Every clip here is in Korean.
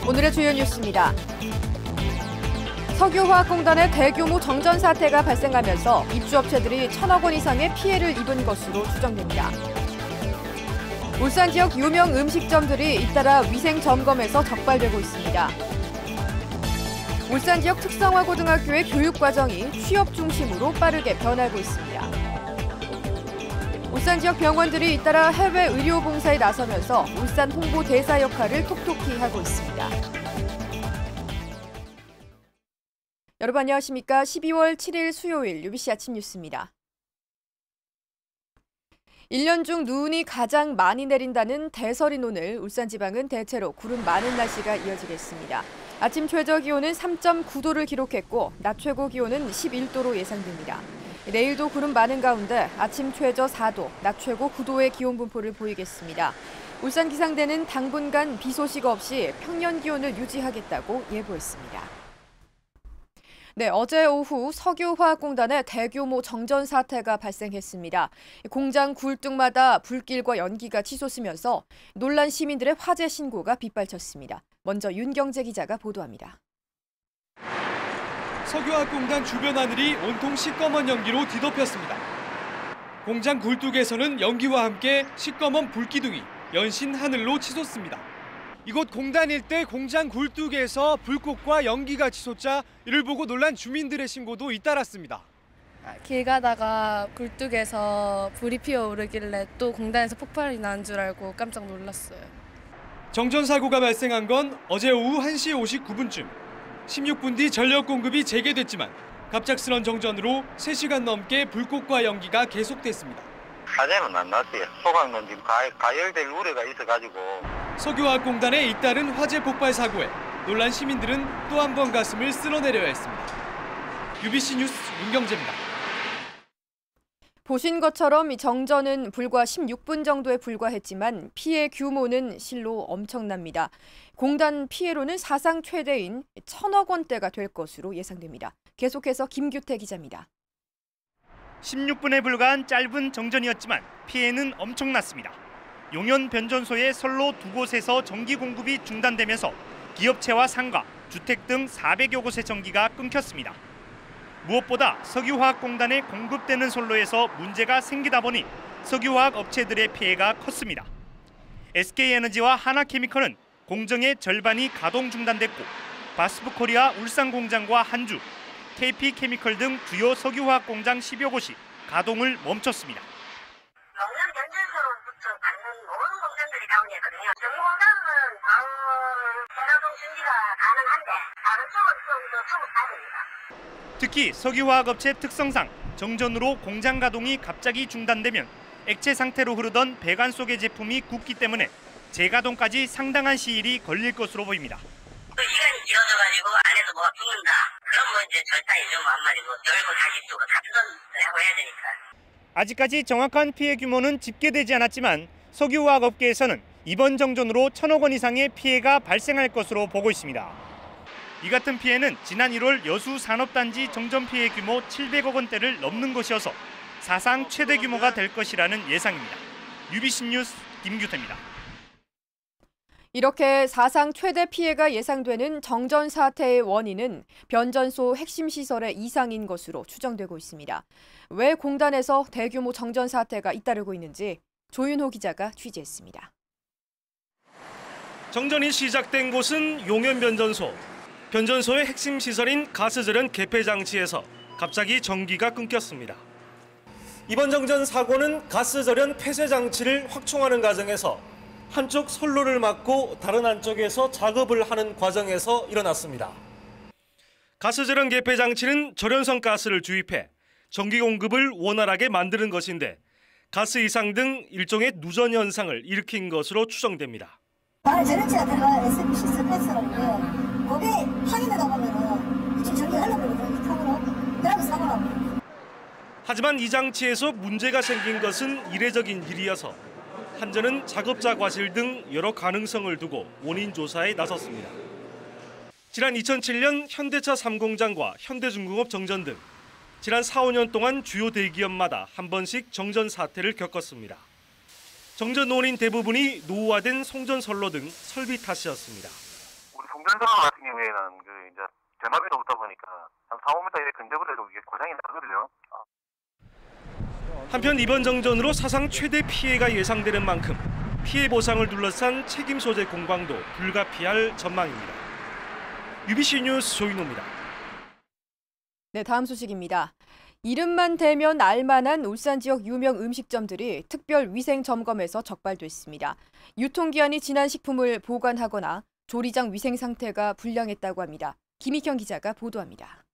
오늘의 주요 뉴스입니다. 석유화학공단의 대규모 정전 사태가 발생하면서 입주업체들이 1,000억 원 이상의 피해를 입은 것으로 추정됩니다. 울산 지역 유명 음식점들이 잇따라 위생 점검에서 적발되고 있습니다. 울산 지역 특성화고등학교의 교육과정이 취업 중심으로 빠르게 변하고 있습니다. 울산 지역 병원들이 잇따라 해외 의료 봉사에 나서면서 울산 홍보 대사 역할을 톡톡히 하고 있습니다. 여러분 안녕하십니까? 12월 7일 수요일 UBC 아침 뉴스입니다. 1년 중 눈이 가장 많이 내린다는 대설인 오늘 울산지방은 대체로 구름 많은 날씨가 이어지겠습니다. 아침 최저 기온은 3.9도를 기록했고 낮 최고 기온은 11도로 예상됩니다. 내일도 구름 많은 가운데 아침 최저 4도, 낮 최고 9도의 기온 분포를 보이겠습니다. 울산 기상대는 당분간 비 소식 없이 평년 기온을 유지하겠다고 예보했습니다. 네, 어제 오후 석유화학공단에 대규모 정전 사태가 발생했습니다. 공장 굴뚝마다 불길과 연기가 치솟으면서 놀란 시민들의 화재 신고가 빗발쳤습니다. 먼저 윤경재 기자가 보도합니다. 석유화학공단 주변 하늘이 온통 시꺼먼 연기로 뒤덮였습니다. 공장 굴뚝에서는 연기와 함께 시꺼먼 불기둥이 연신 하늘로 치솟습니다. 이곳 공단 일대 공장 굴뚝에서 불꽃과 연기가 치솟자 이를 보고 놀란 주민들의 신고도 잇따랐습니다. 길 가다가 굴뚝에서 불이 피어오르길래 또 공단에서 폭발이 난 줄 알고 깜짝 놀랐어요. 정전 사고가 발생한 건 어제 오후 1시 59분쯤. 16분 뒤 전력 공급이 재개됐지만 갑작스런 정전으로 3시간 넘게 불꽃과 연기가 계속됐습니다. 화재는 안 났어요. 소각은 지금 가열될 우려가 있어가지고. 석유화학공단에 잇따른 화재 폭발 사고에 놀란 시민들은 또 한 번 가슴을 쓸어내려야 했습니다. UBC 뉴스 윤경재입니다. 보신 것처럼 이 정전은 불과 16분 정도에 불과했지만 피해 규모는 실로 엄청납니다. 공단 피해로는 사상 최대인 1,000억 원대가 될 것으로 예상됩니다. 계속해서 김규태 기자입니다. 16분에 불과한 짧은 정전이었지만 피해는 엄청났습니다. 용현 변전소의 선로 2곳에서 전기 공급이 중단되면서 기업체와 상가, 주택 등 400여 곳의 전기가 끊겼습니다. 무엇보다 석유화학공단에 공급되는 선로에서 문제가 생기다 보니 석유화학 업체들의 피해가 컸습니다. SK에너지와 하나케미컬은 공정의 절반이 가동 중단됐고 바스프코리아 울산 공장과 한주, KP케미컬 등 주요 석유화학 공장 10여 곳이 가동을 멈췄습니다. 용현 변전소로부터 받는 모든 공장들이 다운이었거든요. 전공장은 바로 재가동 준비가 가능한데 다른 쪽은 좀 더 초급해야 됩니다. 특히 석유화학 업체 특성상 정전으로 공장 가동이 갑자기 중단되면 액체 상태로 흐르던 배관 속의 제품이 굳기 때문에 재가동까지 상당한 시일이 걸릴 것으로 보입니다. 그 시간이 길어져가지고 안에서 뭐가 붙는다. 그럼 뭐 이제 절단이죠. 뭐 한마디로 열고 다시 또 다 뜯어내고 해야 되니까. 아직까지 정확한 피해 규모는 집계되지 않았지만 석유화학 업계에서는 이번 정전으로 1,000억 원 이상의 피해가 발생할 것으로 보고 있습니다. 이 같은 피해는 지난 1월 여수 산업단지 정전 피해 규모 700억 원대를 넘는 것이어서 사상 최대 규모가 될 것이라는 예상입니다. UBC 뉴스 김규태입니다. 이렇게 사상 최대 피해가 예상되는 정전 사태의 원인은 변전소 핵심 시설의 이상인 것으로 추정되고 있습니다. 왜 공단에서 대규모 정전 사태가 잇따르고 있는지 조윤호 기자가 취재했습니다. 정전이 시작된 곳은 용현 변전소. 변전소의 핵심 시설인 가스절연 개폐 장치에서 갑자기 전기가 끊겼습니다. 이번 정전 사고는 가스절연 폐쇄 장치를 확충하는 과정에서 한쪽 선로를 막고 다른 한쪽에서 작업을 하는 과정에서 일어났습니다. 가스절연 개폐 장치는 절연성 가스를 주입해 전기 공급을 원활하게 만드는 것인데 가스 이상 등 일종의 누전 현상을 일으킨 것으로 추정됩니다. 절연체가 들어간 SMP 시스템 패스라는데 거기에 확인하다 보면은 지금 전기 흘러버리거든요. 탑으로. 그래서 사고가 납니다. 하지만 이 장치에서 문제가 생긴 것은 이례적인 일이어서 한전은 작업자 과실 등 여러 가능성을 두고 원인 조사에 나섰습니다. 지난 2007년 현대차 3공장과 현대중공업 정전 등 지난 4, 5년 동안 주요 대기업마다 한 번씩 정전 사태를 겪었습니다. 정전 원인 대부분이 노후화된 송전 선로 등 설비 탓이었습니다. 우리 운전석 같은 경우에는 이제 대마비도 없다 보니까 한 4-5m 근접을 해도 이게 고장이 나거든요. 한편 이번 정전으로 사상 최대 피해가 예상되는 만큼 피해 보상을 둘러싼 책임 소재 공방도 불가피할 전망입니다. UBC 뉴스 조인호입니다. 네, 다음 소식입니다. 이름만 대면 알만한 울산 지역 유명 음식점들이 특별 위생 점검에서 적발됐습니다. 유통기한이 지난 식품을 보관하거나 조리장 위생 상태가 불량했다고 합니다. 김익현 기자가 보도합니다.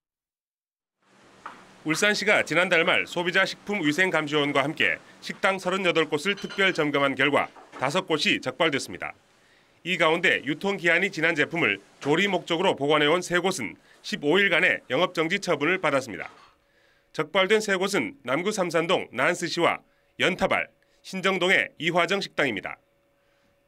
울산시가 지난달 말 소비자 식품위생감시원과 함께 식당 38곳을 특별 점검한 결과 5곳이 적발됐습니다. 이 가운데 유통기한이 지난 제품을 조리 목적으로 보관해온 3곳은 15일간의 영업정지 처분을 받았습니다. 적발된 3곳은 남구 삼산동 난스시와 연타발, 신정동의 이화정 식당입니다.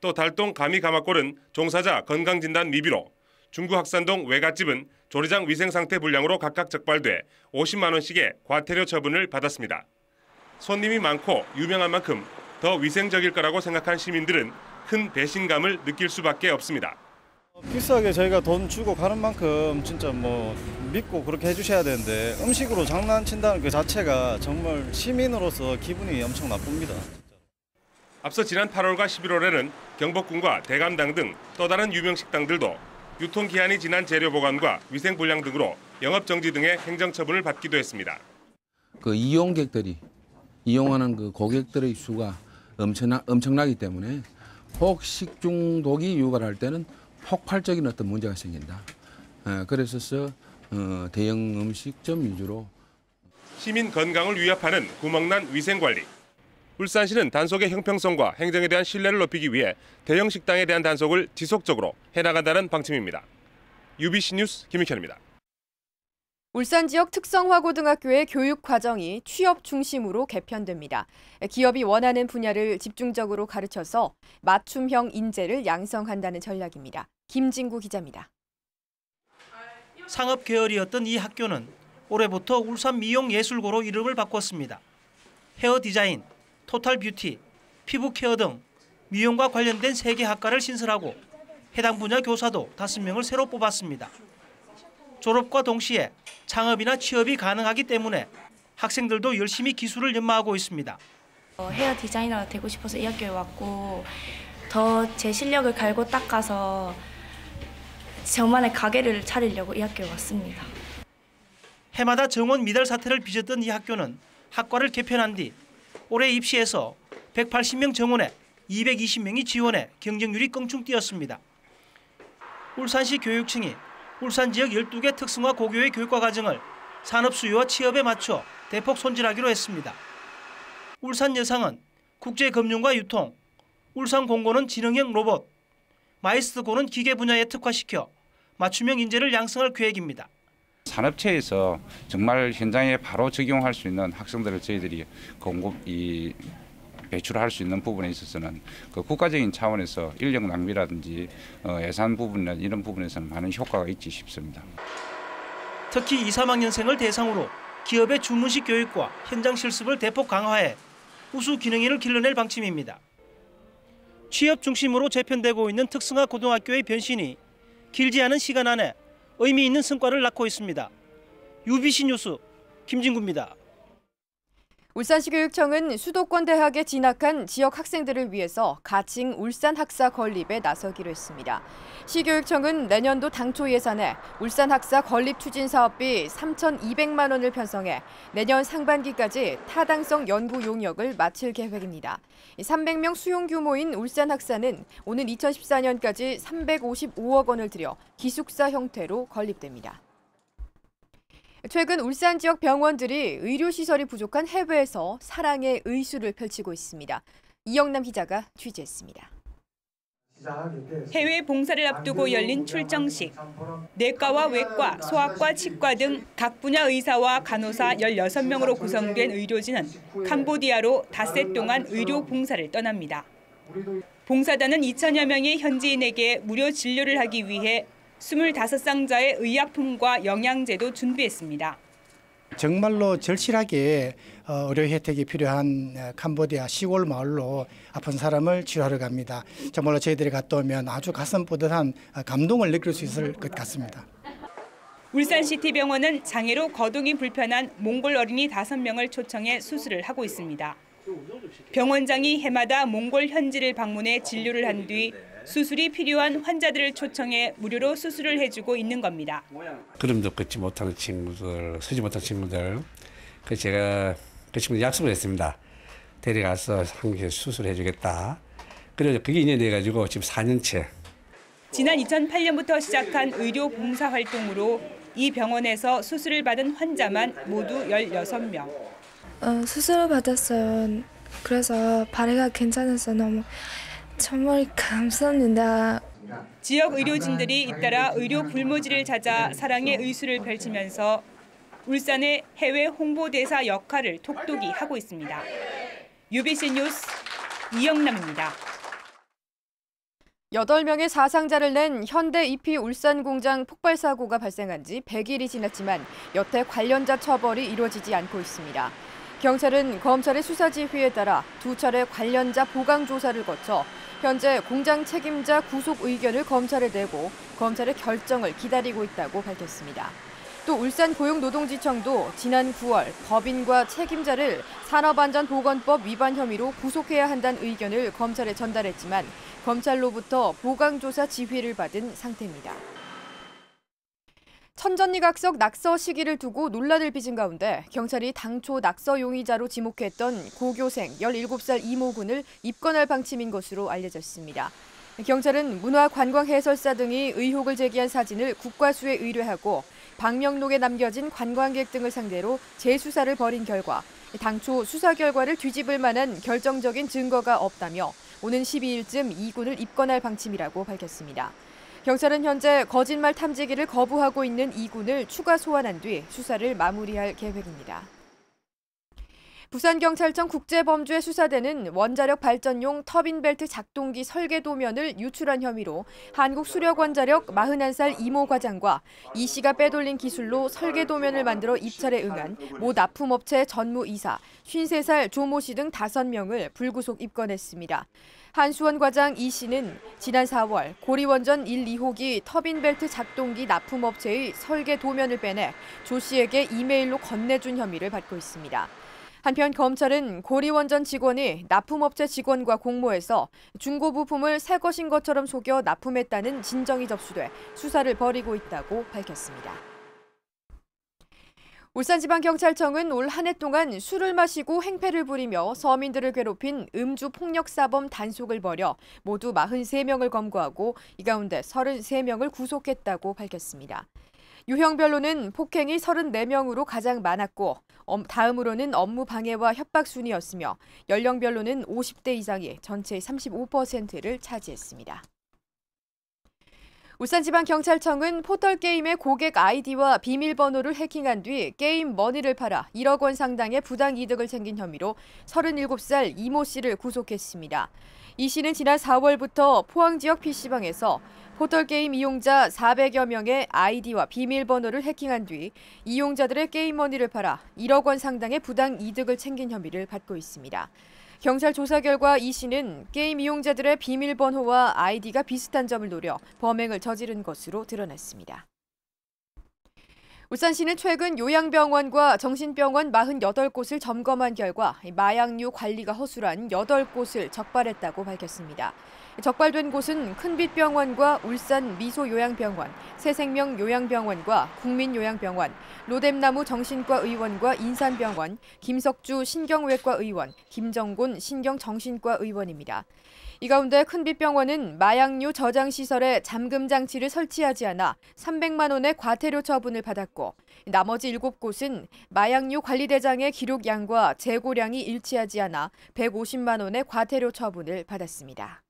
또 달동 가미가마골은 종사자 건강진단 미비로, 중구 학산동 외갓집은 조리장 위생상태 불량으로 각각 적발돼 50만 원씩의 과태료 처분을 받았습니다. 손님이 많고 유명한 만큼 더 위생적일 거라고 생각한 시민들은 큰 배신감을 느낄 수밖에 없습니다. 비싸게 저희가 돈 주고 가는 만큼 진짜 믿고 그렇게 해주셔야 되는데 음식으로 장난친다는 그 자체가 정말 시민으로서 기분이 엄청 나쁩니다. 앞서 지난 8월과 11월에는 경복궁과 대감당 등 또 다른 유명 식당들도 유통기한이 지난 재료 보관과 위생 불량 등으로 영업정지 등의 행정처분을 받기도 했습니다. 그 이용객들이 이용하는 그 고객들의 수가 엄청나기 때문에 혹식 중독이 유발할 때는 폭발적인 어떤 문제가 생긴다. 그래서 대형 음식점 위주로 시민 건강을 위협하는 구멍난 위생관리. 울산시는 단속의 형평성과 행정에 대한 신뢰를 높이기 위해 대형 식당에 대한 단속을 지속적으로 해나간다는 방침입니다. UBC 뉴스 김익현입니다. 울산 지역 특성화고등학교의 교육 과정이 취업 중심으로 개편됩니다. 기업이 원하는 분야를 집중적으로 가르쳐서 맞춤형 인재를 양성한다는 전략입니다. 김진구 기자입니다. 상업 계열이었던 이 학교는 올해부터 울산 미용예술고로 이름을 바꿨습니다. 헤어 디자인, 토탈 뷰티, 피부 케어 등 미용과 관련된 3개 학과를 신설하고 해당 분야 교사도 5명을 새로 뽑았습니다. 졸업과 동시에 창업이나 취업이 가능하기 때문에 학생들도 열심히 기술을 연마하고 있습니다. 헤어 디자이너가 되고 싶어서 이 학교에 왔고 더 제 실력을 갈고 닦아서 저만의 가게를 차리려고 이 학교에 왔습니다. 해마다 정원 미달 사태를 빚었던 이 학교는 학과를 개편한 뒤 올해 입시에서 180명 정원에 220명이 지원해 경쟁률이 껑충 뛰었습니다. 울산시 교육청이 울산 지역 12개 특성화 고교의 교육과 과정을 산업 수요와 취업에 맞춰 대폭 손질하기로 했습니다. 울산여상은 국제금융과 유통, 울산공고는 지능형 로봇, 마이스트고는 기계 분야에 특화시켜 맞춤형 인재를 양성할 계획입니다. 산업체에서 정말 현장에 바로 적용할 수 있는 학생들을 저희들이 배출할 수 있는 부분에 있어서는 그 국가적인 차원에서 인력 낭비라든지 예산 부분이나 이런 부분에서는 많은 효과가 있지 싶습니다. 특히 2, 3학년생을 대상으로 기업의 주문식 교육과 현장 실습을 대폭 강화해 우수 기능인을 길러낼 방침입니다. 취업 중심으로 재편되고 있는 특성화 고등학교의 변신이 길지 않은 시간 안에 의미 있는 성과를 낳고 있습니다. UBC 뉴스 김진구입니다. 울산시 교육청은 수도권 대학에 진학한 지역 학생들을 위해서 가칭 울산 학사 건립에 나서기로 했습니다. 시교육청은 내년도 당초 예산에 울산 학사 건립 추진 사업비 3,200만 원을 편성해 내년 상반기까지 타당성 연구 용역을 마칠 계획입니다. 300명 수용 규모인 울산 학사는 오는 2014년까지 355억 원을 들여 기숙사 형태로 건립됩니다. 최근 울산 지역 병원들이 의료시설이 부족한 해외에서 사랑의 의수를 펼치고 있습니다. 이영남 기자가 취재했습니다. 해외 봉사를 앞두고 열린 출정식. 내과와 외과, 소아과, 치과 등 각 분야 의사와 간호사 16명으로 구성된 의료진은 캄보디아로 닷새 동안 의료 봉사를 떠납니다. 봉사단은 2천여 명의 현지인에게 무료 진료를 하기 위해 25상자의 의약품과 영양제도 준비했습니다. 정말로 절실하게 의료 혜택이 필요한 캄보디아 시골 마을로 아픈 사람을 치료하러 갑니다. 정말로 저희들이 갔다 오면 아주 가슴 뿌듯한 감동을 느낄 수 있을 것 같습니다. 울산시티병원은 장애로 거동이 불편한 몽골 어린이 5명을 초청해 수술을 하고 있습니다. 병원장이 해마다 몽골 현지를 방문해 진료를 한 뒤 수술이 필요한 환자들을 초청해 무료로 수술을 해주고 있는 겁니다. 걸음도 걷지 못하는 친구들, 서지 못하는 친구들, 제가 그 친구들 약속을 했습니다. 데려가서 한국에서 수술해주겠다. 그래서 그게 인연돼가지고 지금 4년째. 지난 2008년부터 시작한 의료 봉사 활동으로 이 병원에서 수술을 받은 환자만 모두 16명. 수술을 받았어요. 그래서 발해가 괜찮아서 너무 정말 감사합니다. 지역 의료진들이 잇따라 의료 불모지를 찾아 사랑의 의수를 펼치면서 울산의 해외 홍보대사 역할을 톡톡히 하고 있습니다. UBC 뉴스 이영남입니다. 8명의 사상자를 낸 현대 EP 울산 공장 폭발 사고가 발생한 지 100일이 지났지만 여태 관련자 처벌이 이루어지지 않고 있습니다. 경찰은 검찰의 수사 지휘에 따라 2차례 관련자 보강 조사를 거쳐 현재 공장 책임자 구속 의견을 검찰에 내고 검찰의 결정을 기다리고 있다고 밝혔습니다. 또 울산고용노동지청도 지난 9월 법인과 책임자를 산업안전보건법 위반 혐의로 구속해야 한다는 의견을 검찰에 전달했지만 검찰로부터 보강조사 지휘를 받은 상태입니다. 천전리각석 낙서 시기를 두고 논란을 빚은 가운데 경찰이 당초 낙서 용의자로 지목했던 고교생 17살 이모 군을 입건할 방침인 것으로 알려졌습니다. 경찰은 문화관광해설사 등이 의혹을 제기한 사진을 국과수에 의뢰하고 방명록에 남겨진 관광객 등을 상대로 재수사를 벌인 결과 당초 수사 결과를 뒤집을 만한 결정적인 증거가 없다며 오는 12일쯤 이 군을 입건할 방침이라고 밝혔습니다. 경찰은 현재 거짓말 탐지기를 거부하고 있는 이 군을 추가 소환한 뒤 수사를 마무리할 계획입니다. 부산경찰청 국제범죄수사대는 원자력 발전용 터빈벨트 작동기 설계 도면을 유출한 혐의로 한국수력원자력 41살 이모 과장과 이 씨가 빼돌린 기술로 설계 도면을 만들어 입찰에 응한 모 납품업체 전무이사, 53살 조모 씨 등 5명을 불구속 입건했습니다. 한수원 과장 이 씨는 지난 4월 고리원전 1, 2호기 터빈벨트 작동기 납품업체의 설계 도면을 빼내 조 씨에게 이메일로 건네준 혐의를 받고 있습니다. 한편 검찰은 고리원전 직원이 납품업체 직원과 공모해서 중고 부품을 새 것인 것처럼 속여 납품했다는 진정이 접수돼 수사를 벌이고 있다고 밝혔습니다. 울산지방경찰청은 올 한 해 동안 술을 마시고 행패를 부리며 서민들을 괴롭힌 음주폭력사범 단속을 벌여 모두 43명을 검거하고 이 가운데 33명을 구속했다고 밝혔습니다. 유형별로는 폭행이 34명으로 가장 많았고 다음으로는 업무 방해와 협박 순이었으며 연령별로는 50대 이상이 전체의 35%를 차지했습니다. 울산지방경찰청은 포털게임의 고객 아이디와 비밀번호를 해킹한 뒤 게임 머니를 팔아 1억 원 상당의 부당이득을 챙긴 혐의로 37살 이모 씨를 구속했습니다. 이 씨는 지난 4월부터 포항 지역 PC방에서 포털게임 이용자 400여 명의 아이디와 비밀번호를 해킹한 뒤 이용자들의 게임 머니를 팔아 1억 원 상당의 부당이득을 챙긴 혐의를 받고 있습니다. 경찰 조사 결과 이 씨는 게임 이용자들의 비밀번호와 아이디가 비슷한 점을 노려 범행을 저지른 것으로 드러났습니다. 울산시는 최근 요양병원과 정신병원 48곳을 점검한 결과 마약류 관리가 허술한 8곳을 적발했다고 밝혔습니다. 적발된 곳은 큰빛병원과 울산 미소요양병원, 새생명요양병원과 국민요양병원, 로뎀나무 정신과 의원과 인산병원, 김석주 신경외과 의원, 김정곤 신경정신과 의원입니다. 이 가운데 큰빛병원은 마약류 저장시설에 잠금 장치를 설치하지 않아 300만 원의 과태료 처분을 받았고 나머지 7곳은 마약류 관리대장의 기록량과 재고량이 일치하지 않아 150만 원의 과태료 처분을 받았습니다.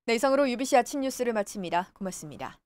네, 이상으로 UBC 아침 뉴스를 마칩니다. 고맙습니다.